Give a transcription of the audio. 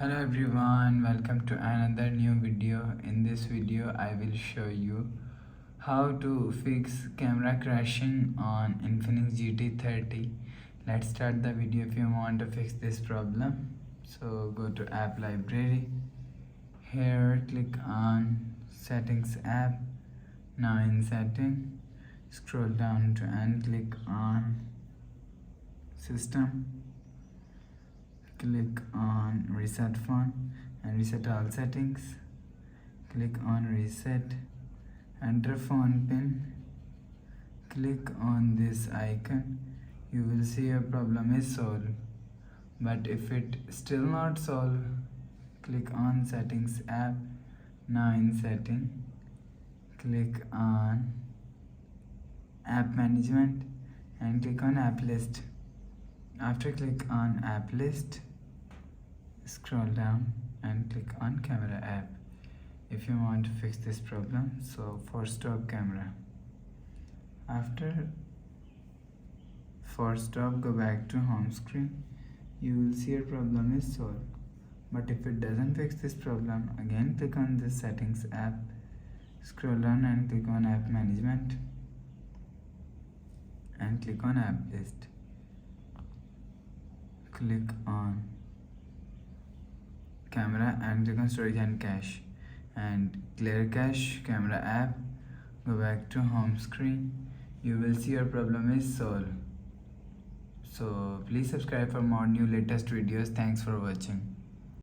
Hello everyone, welcome to another new video. In this video I will show you how to fix camera crashing on Infinix GT30. Let's start the video. If you want to fix this problem, so go to app library. Here click on settings app. Now in setting, scroll down to and click on system. Click on reset phone and reset all settings. Click on reset, enter phone pin, click on this icon. You will see your problem is solved. But if it still not solved, click on settings app. Now in setting, click on app management and click on app list. After click on app list, scroll down and click on camera app if you want to fix this problem. So for stop camera, after for stop, go back to home screen. You will see your problem is solved. But if it doesn't fix this problem, again click on this settings app, scroll down and click on app management and click on app list. Click on camera and click on storage and cache and clear cache camera app. Go back to home screen. You will see your problem is solved. So please subscribe for more new latest videos. Thanks for watching.